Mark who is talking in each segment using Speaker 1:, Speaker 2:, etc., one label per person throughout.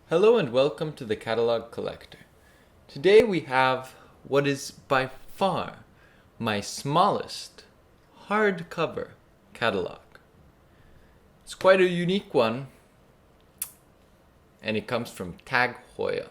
Speaker 1: Hello and welcome to the Catalog Collector. Today we have what is by far my smallest hardcover catalog. It's quite a unique one, and it comes from Tag Heuer.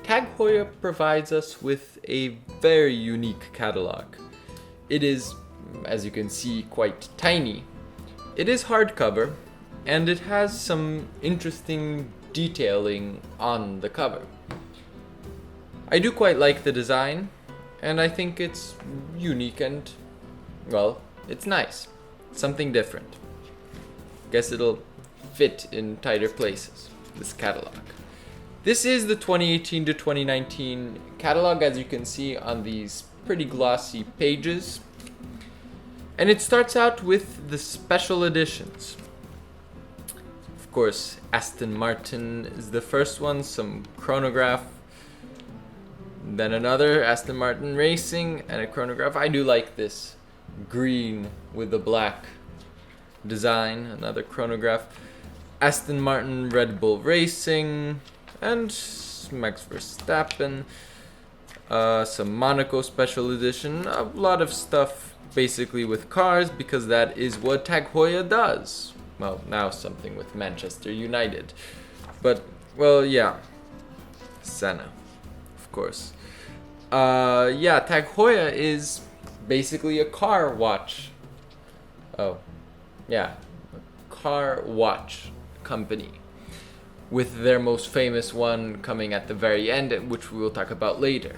Speaker 1: Tag Heuer provides us with a very unique catalog. It is, as you can see, quite tiny. It is hardcover, and it has some interesting detailing on the cover. I do quite like the design, and I think it's unique and, well, it's nice. Something different. Guess it'll fit in tighter places, this catalog. This is the 2018 to 2019 catalog, as you can see on these pretty glossy pages. And it starts out with the special editions. Of course, Aston Martin is the first one, some chronograph, then another Aston Martin Racing, and a chronograph. I do like this green with the black design, another chronograph. Aston Martin Red Bull Racing, and Max Verstappen, some Monaco special edition, a lot of stuff basically with cars, because that is what Tag Heuer does. Well, now something with Manchester United. But, well, yeah. Senna, of course. Tag Heuer is basically a car watch. Oh, yeah. A car watch company, with their most famous one coming at the very end, which we will talk about later.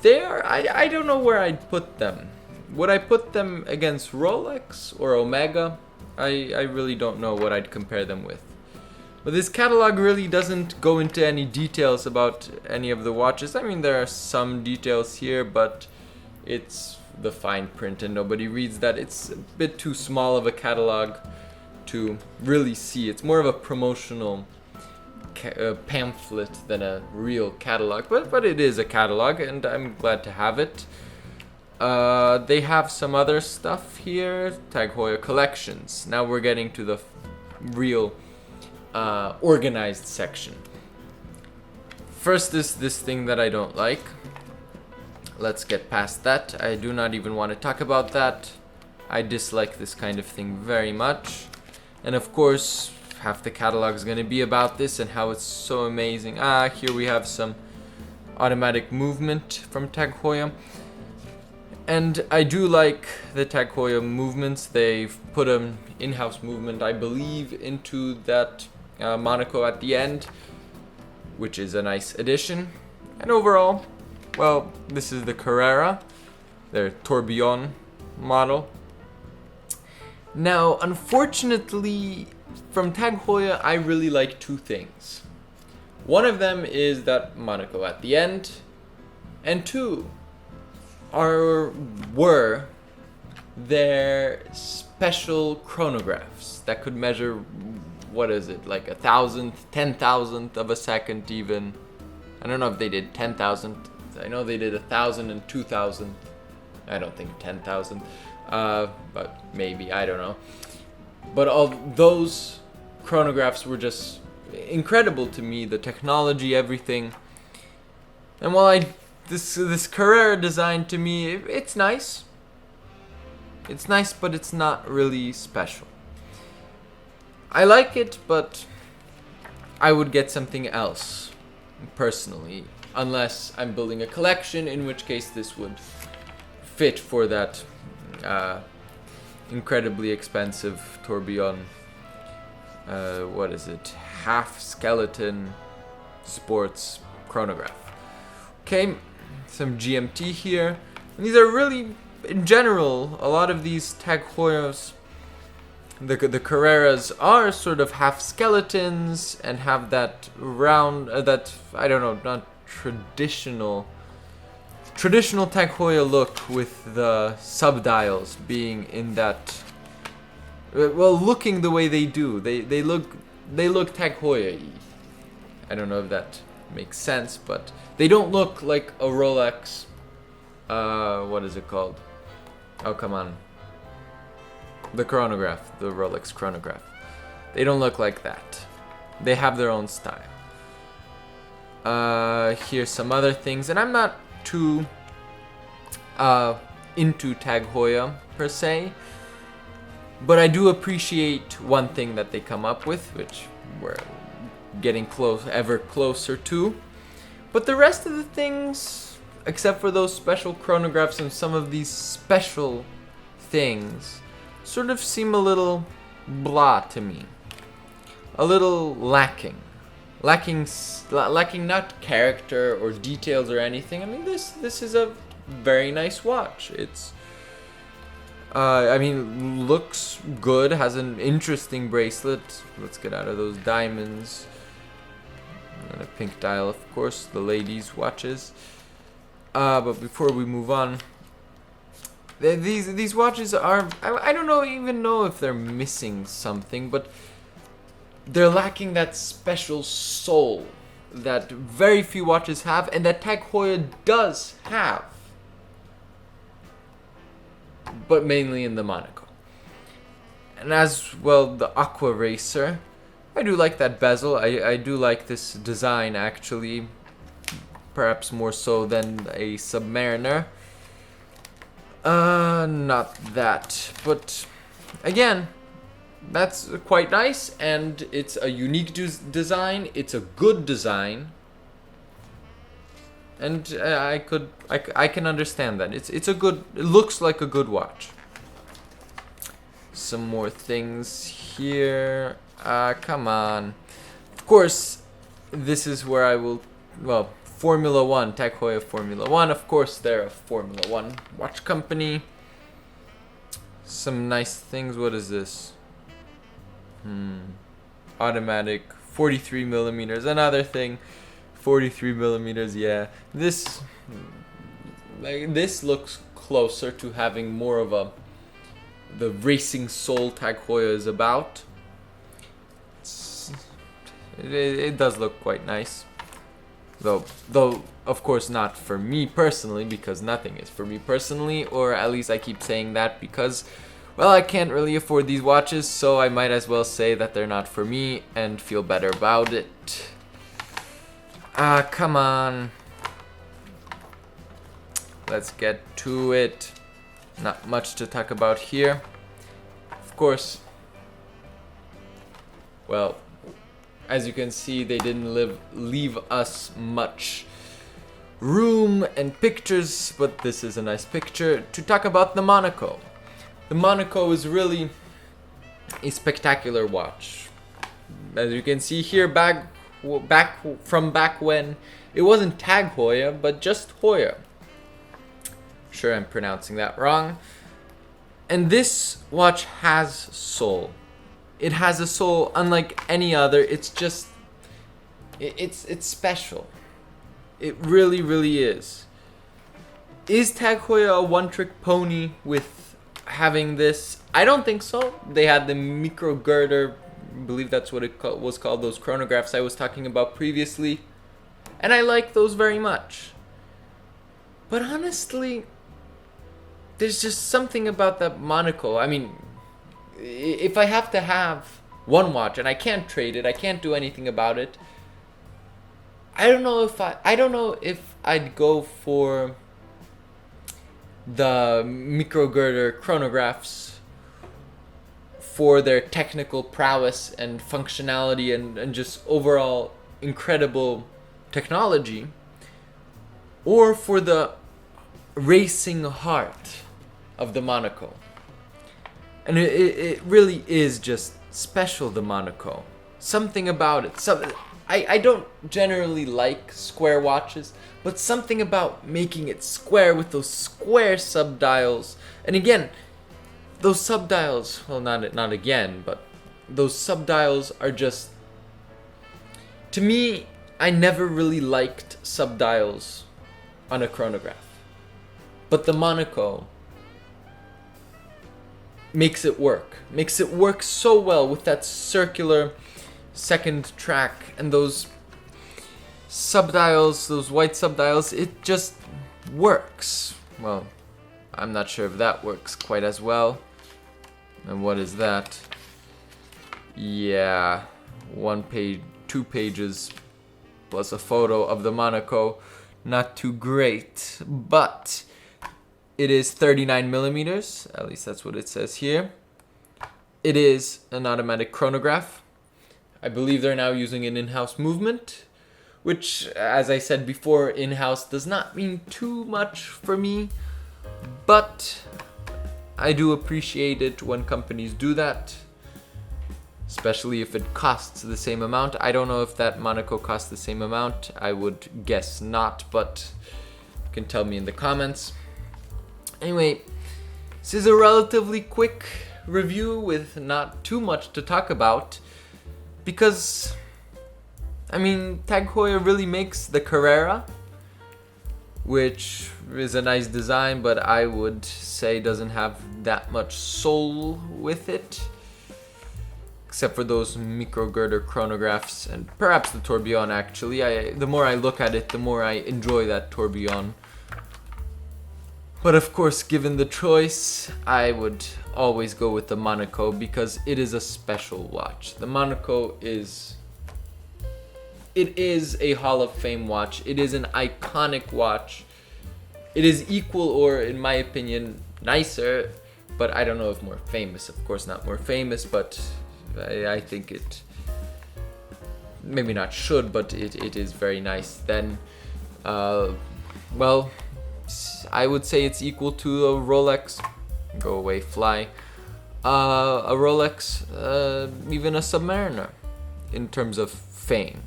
Speaker 1: I don't know where I'd put them. Would I put them against Rolex or Omega? I really don't know what I'd compare them with. But this catalog really doesn't go into any details about any of the watches. I mean, there are some details here, but it's the fine print and nobody reads that. It's a bit too small of a catalog to really see. It's more of a promotional pamphlet than a real catalog, but it is a catalog, and I'm glad to have it. They have some other stuff here, Tag Heuer collections. Now we're getting to the real organized section. First is this thing that I don't like. Let's get past that. I do not even want to talk about that. I dislike this kind of thing very much. And of course, half the catalog is going to be about this and how it's so amazing. Here we have some automatic movement from Tag Heuer. And I do like the Tag Heuer movements. They've put an in-house movement, I believe, into that Monaco at the end, which is a nice addition. And overall, well, this is the Carrera, their Tourbillon model. Now, unfortunately, from Tag Heuer, I really like two things. One of them is that Monaco at the end, and two were their special chronographs that could measure, what is it, like 1,000th, 10,000th of a second even. I don't know if they did 10,000. I know they did 1,000 and 2,000. I don't think 10,000. But maybe, I don't know. But all those chronographs were just incredible to me, the technology, everything. And while this Carrera design, to me, it's nice. It's nice, but it's not really special. I like it, but I would get something else, personally, unless I'm building a collection, in which case this would fit for that incredibly expensive tourbillon. What is it? Half skeleton sports chronograph. Okay, some GMT here. And these are really, in general, a lot of these Tag Heuers, the Carreras are sort of half skeletons and have that round, that, I don't know, not traditional Tag Heuer look with the subdials being in that, well, looking the way they do. They look Tag Heuer-y. I don't know if that makes sense, but they don't look like a Rolex, what is it called? Oh, come on. The chronograph, the Rolex chronograph. They don't look like that. They have their own style. Here's some other things, and I'm not too into Tag Heuer per se, but I do appreciate one thing that they come up with, which we're getting ever closer to. But the rest of the things, except for those special chronographs and some of these special things, sort of seem a little blah to me. A little lacking not character or details or anything. I mean, this is a very nice watch. It's looks good, has an interesting bracelet. Let's get out of those diamonds. And a pink dial, of course, the ladies' watches. But before we move on, these watches are, I don't even know if they're missing something, but they're lacking that special soul that very few watches have, and that Tag Heuer does have, but mainly in the Monaco. And as well, the Aqua Racer, I do like that bezel. I do like this design, actually, perhaps more so than a Submariner. Not that, but again, that's quite nice, and it's a unique design. It's a good design, and I can understand that. It's a good. It looks like a good watch. Some more things here. Come on. Of course, this is where I will. Well, Formula One, Tag Heuer Formula One. Of course, they're a Formula One watch company. Some nice things. What is this? Automatic 43 millimeters. Another thing, 43 millimeters. Yeah, this looks closer to having more of the racing soul Tag Heuer is about. It does look quite nice, though of course not for me personally, because nothing is for me personally, or at least I keep saying that because, well, I can't really afford these watches, so I might as well say that they're not for me and feel better about it. Come on. Let's get to it. Not much to talk about here. Of course, well, as you can see, they didn't leave us much room and pictures, but this is a nice picture to talk about the Monaco. The Monaco is really a spectacular watch. As you can see here, back when it wasn't Tag Heuer, but just Heuer. Sure, I'm pronouncing that wrong. And this watch has soul. It has a soul unlike any other. It's just, it's special. It really, really is. Is Tag Heuer a one-trick pony with having this? I don't think so. They had the micro girder, I believe that's what it was called, those chronographs I was talking about previously. And I like those very much. But honestly, there's just something about that Monaco. I mean, if I have to have one watch and I can't trade it, I can't do anything about it, I don't know if I'd go for the micro girder chronographs for their technical prowess and functionality and just overall incredible technology, or for the racing heart of the Monaco. And it really is just special, the Monaco. Something about it. I don't generally like square watches, but something about making it square with those square subdials. And again, those subdials, well, not again, but those subdials are just, to me, I never really liked subdials on a chronograph. But the Monaco makes it work so well with that circular second track and those subdials, those white subdials. It just works. Well, I'm not sure if that works quite as well. And what is that? Yeah, 1 page, 2 pages plus a photo of the Monaco. Not too great, but it is 39 millimeters, at least that's what it says here. It is an automatic chronograph. I believe they're now using an in-house movement, which, as I said before, in-house does not mean too much for me, but I do appreciate it when companies do that, especially if it costs the same amount. I don't know if that Monaco costs the same amount. I would guess not, but you can tell me in the comments. Anyway, this is a relatively quick review with not too much to talk about, because, I mean, Tag Heuer really makes the Carrera, which is a nice design, but I would say doesn't have that much soul with it, except for those micro girder chronographs and perhaps the tourbillon. Actually, the more I look at it, the more I enjoy that tourbillon. But of course, given the choice, I would always go with the Monaco because it is a special watch. The Monaco is a Hall of Fame watch. It is an iconic watch. It is equal, or in my opinion, nicer, but I don't know if more famous. Of course not more famous, but I think it maybe not should, but it is very nice. Then, well, I would say it's equal to a Rolex. Go away, fly. A Rolex, even a Submariner, in terms of fame.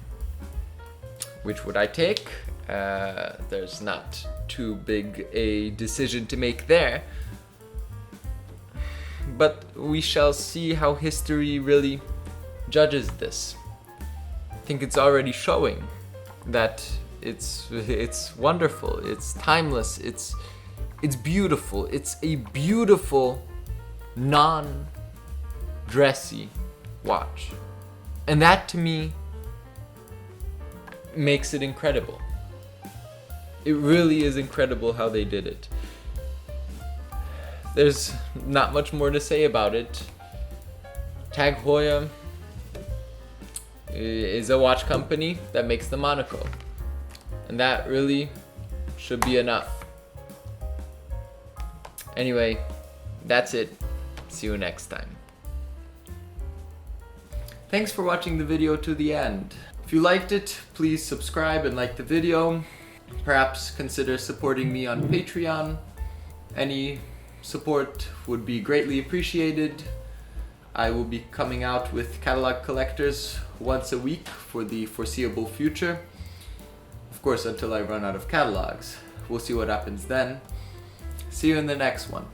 Speaker 1: Which would I take? There's not too big a decision to make there. But we shall see how history really judges this. I think it's already showing that it's wonderful, it's timeless, it's beautiful. It's a beautiful, non-dressy watch. And that to me makes it incredible. It really is incredible how they did it. There's not much more to say about it. Tag Heuer is a watch company that makes the Monaco. And that really should be enough. Anyway, that's it. See you next time. Thanks for watching the video to the end. If you liked it, please subscribe and like the video. Perhaps consider supporting me on Patreon. Any support would be greatly appreciated. I will be coming out with catalog collectors once a week for the foreseeable future. Of course, until I run out of catalogs. We'll see what happens then. See you in the next one.